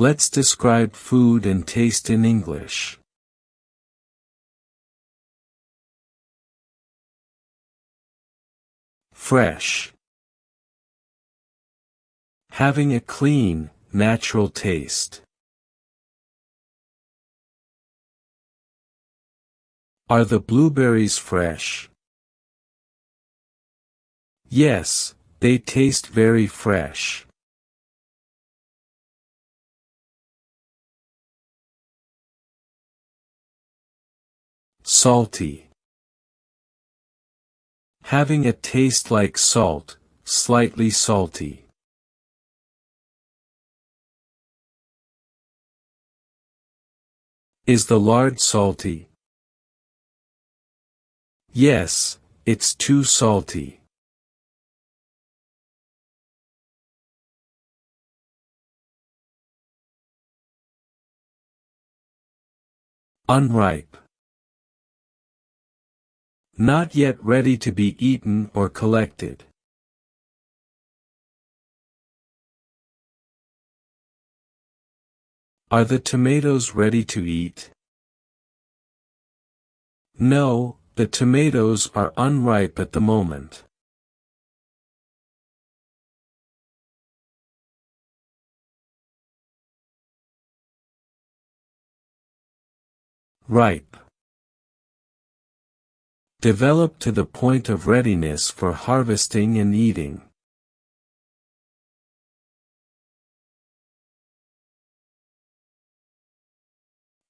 Let's describe food and taste in English. Fresh. Having a clean, natural taste. Are the blueberries fresh? Yes, they taste very fresh. Salty. Having a taste like salt, slightly salty. Is the lard salty? Yes, it's too salty. Unripe. Not yet ready to be eaten or collected. Are the tomatoes ready to eat? No, the tomatoes are unripe at the moment. Ripe. Develop to the point of readiness for harvesting and eating.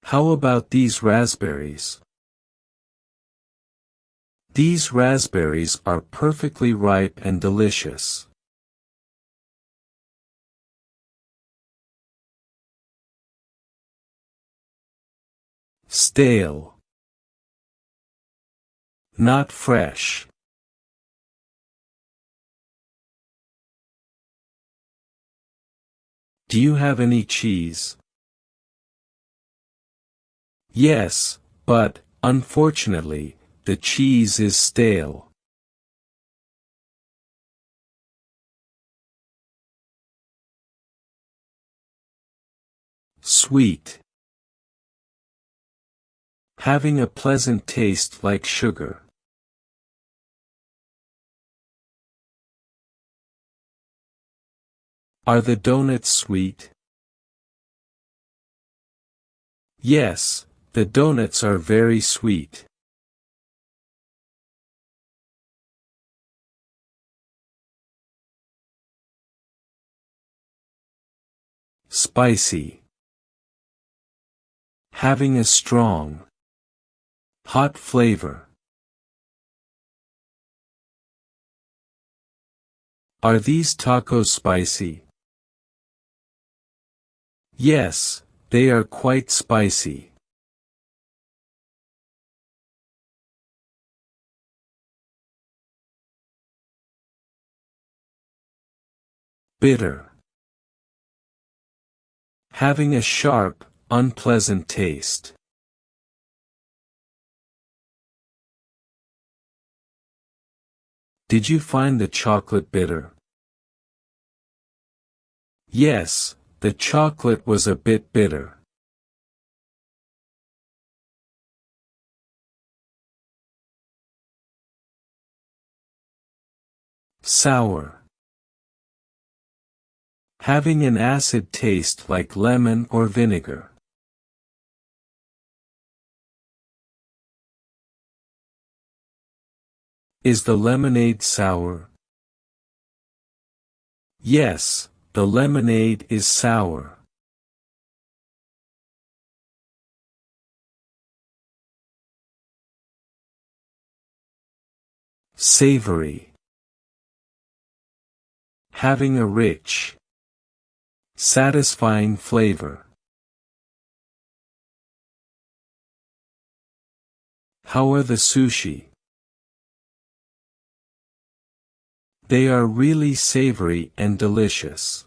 How about these raspberries? These raspberries are perfectly ripe and delicious. Stale. Not fresh. Do you have any cheese? Yes, but, unfortunately, the cheese is stale. Sweet. Having a pleasant taste like sugar. Are the donuts sweet? Yes, the donuts are very sweet. Spicy. Having a strong, hot flavor. Are these tacos spicy? Yes, they are quite spicy. Bitter. Having a sharp, unpleasant taste. Did you find the chocolate bitter? Yes, the chocolate was a bit bitter. Sour. Having an acid taste like lemon or vinegar. Is the lemonade sour? Yes, the lemonade is sour. Savory. Having a rich, satisfying flavor. How are the sushi? They are really savory and delicious.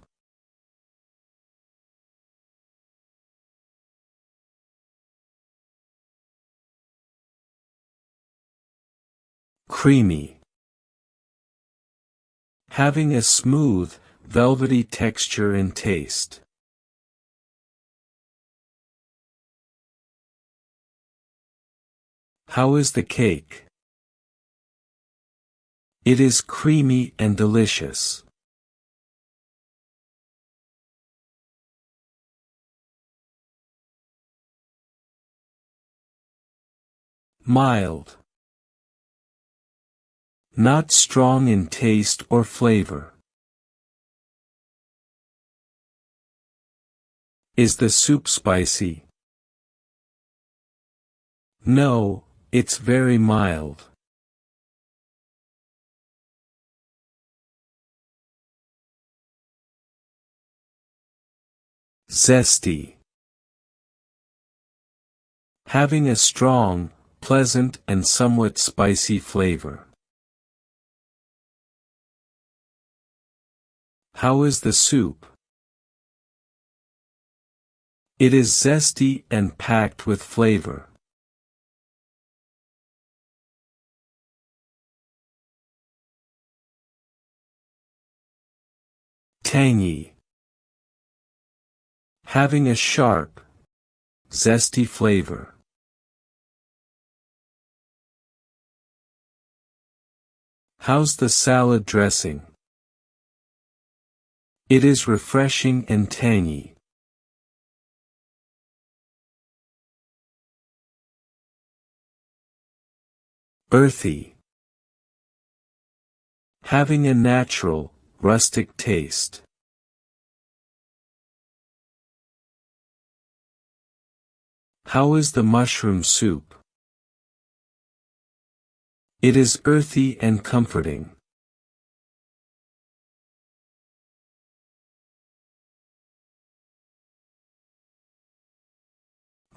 Creamy. Having a smooth, velvety texture and taste. How is the cake? It is creamy and delicious. Mild. Not strong in taste or flavor. Is the soup spicy? No, it's very mild. Zesty. Having a strong, pleasant and somewhat spicy flavor. How is the soup? It is zesty and packed with flavor. Tangy. Having a sharp, zesty flavor. How's the salad dressing? It is refreshing and tangy. Earthy. Having a natural, rustic taste. How is the mushroom soup? It is earthy and comforting.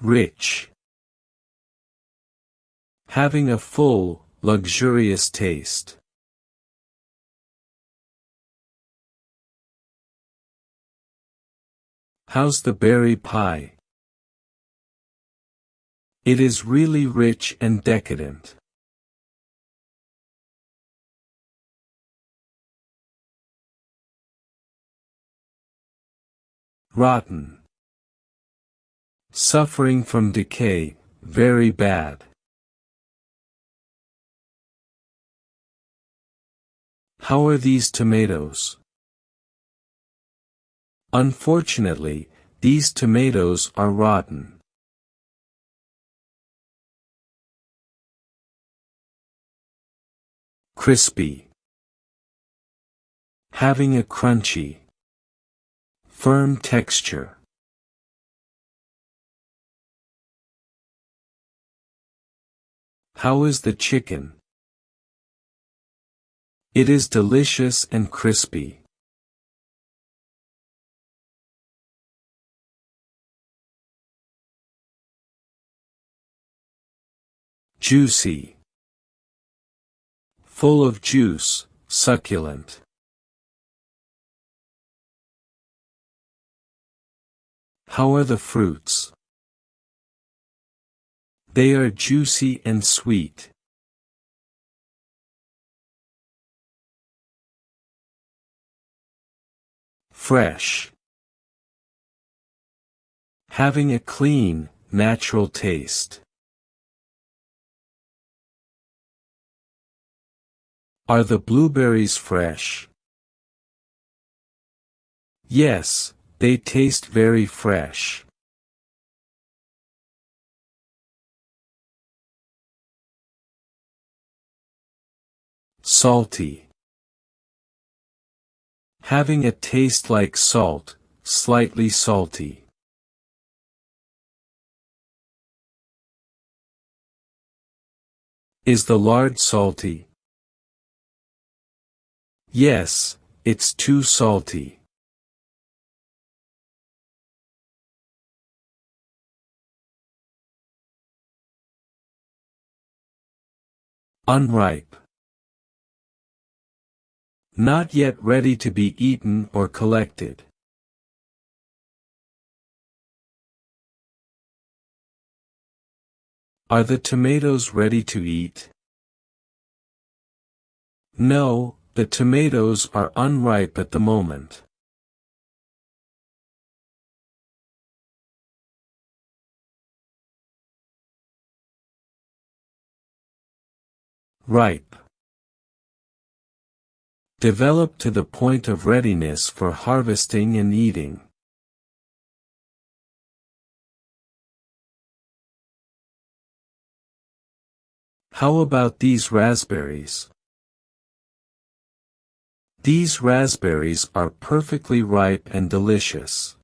Rich. Having a full, luxurious taste. How's the berry pie? It is really rich and decadent. Rotten. Suffering from decay, very bad. How are these tomatoes? Unfortunately, these tomatoes are rotten. Crispy. Having a crunchy, firm texture. How is the chicken? It is delicious and crispy. Juicy. Full of juice, succulent. How are the fruits? They are juicy and sweet. Fresh. Having a clean, natural taste. Are the blueberries fresh? Yes, they taste very fresh. Salty. Having a taste like salt, slightly salty. Is the lard salty? Yes, it's too salty. Unripe. Not yet ready to be eaten or collected. Are the tomatoes ready to eat? No, the tomatoes are unripe at the moment. ripe. Develop to the point of readiness for harvesting and eating. How about these raspberries? These raspberries are perfectly ripe and delicious.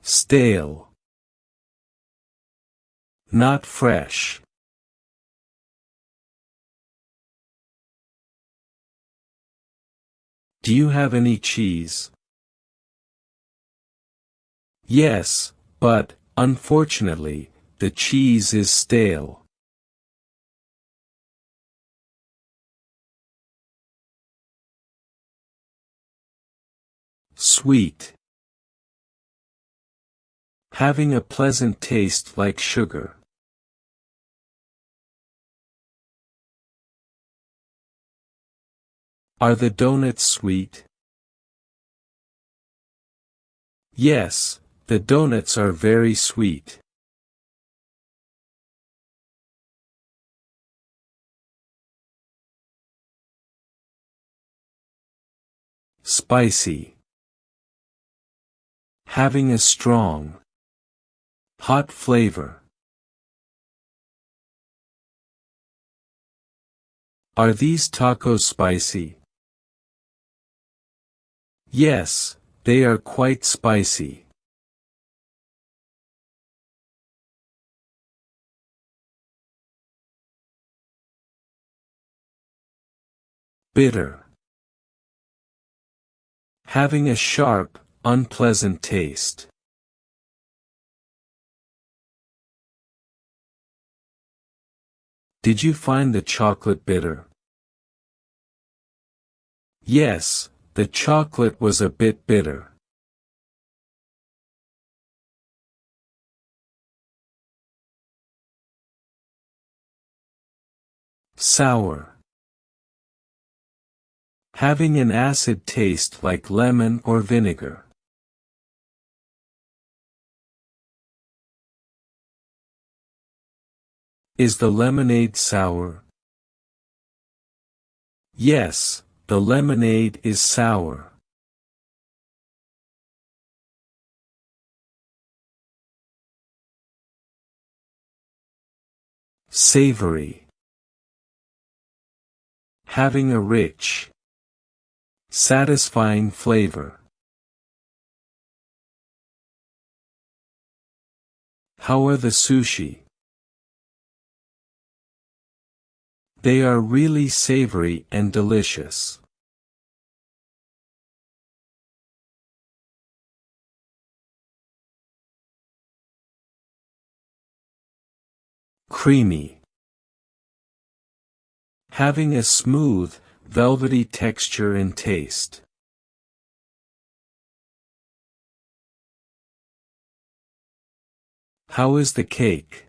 Stale. Not fresh. Do you have any cheese? Yes, but, unfortunately, the cheese is stale. Sweet. Having a pleasant taste like sugar. Are the donuts sweet? Yes, the donuts are very sweet. Spicy. Having a strong, hot flavor. Are these tacos spicy? Yes, they are quite spicy. Bitter. Having a sharp, unpleasant taste. Did you find the chocolate bitter? Yes, the chocolate was a bit bitter. Sour. Having an acid taste like lemon or vinegar. Is the lemonade sour? Yes, the lemonade is sour. Savory. Having a rich, satisfying flavor. How are the sushi? They are really savory and delicious. Creamy. Having a smooth, velvety texture and taste. How is the cake?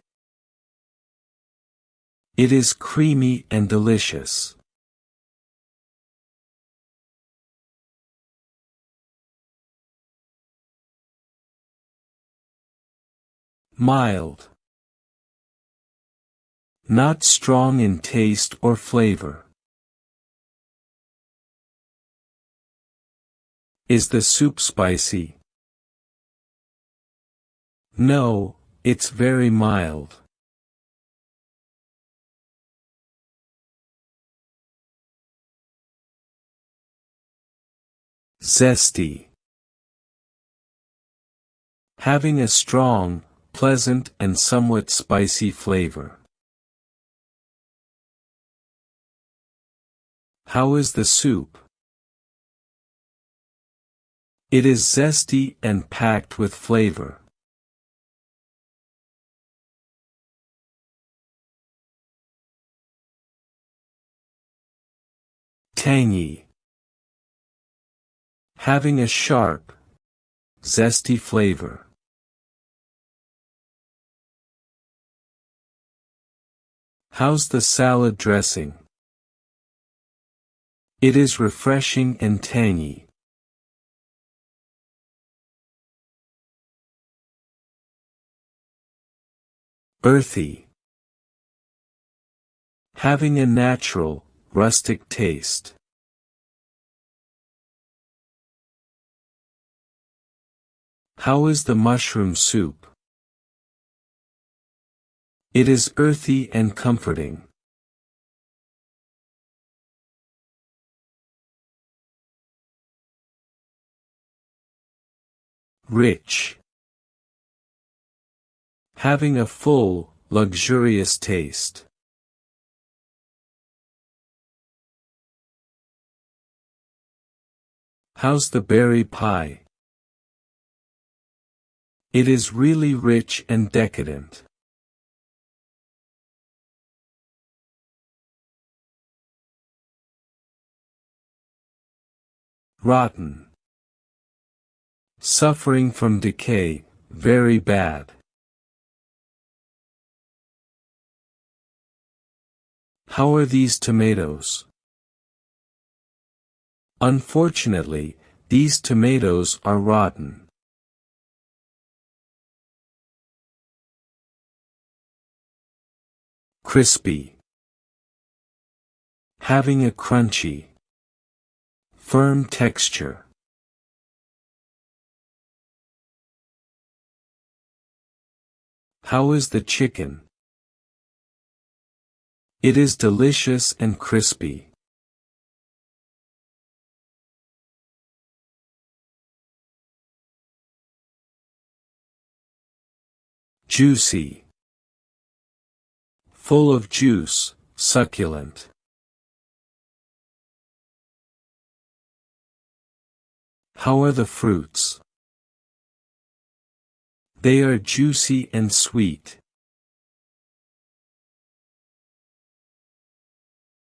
It is creamy and delicious. Mild. Not strong in taste or flavor. Is the soup spicy? No, it's very mild. Zesty. Having a strong, pleasant and somewhat spicy flavor. How is the soup? It is zesty and packed with flavor. Tangy. Having a sharp, zesty flavor. How's the salad dressing? It is refreshing and tangy. Earthy. Having a natural, rustic taste. How is the mushroom soup? It is earthy and comforting. Rich. Having a full, luxurious taste. How's the berry pie? It is really rich and decadent. Rotten. Suffering from decay, very bad. How are these tomatoes? Unfortunately, these tomatoes are rotten. Crispy. Having a crunchy, firm texture. How is the chicken? It is delicious and crispy. Juicy. Full of juice, succulent. How are the fruits? They are juicy and sweet.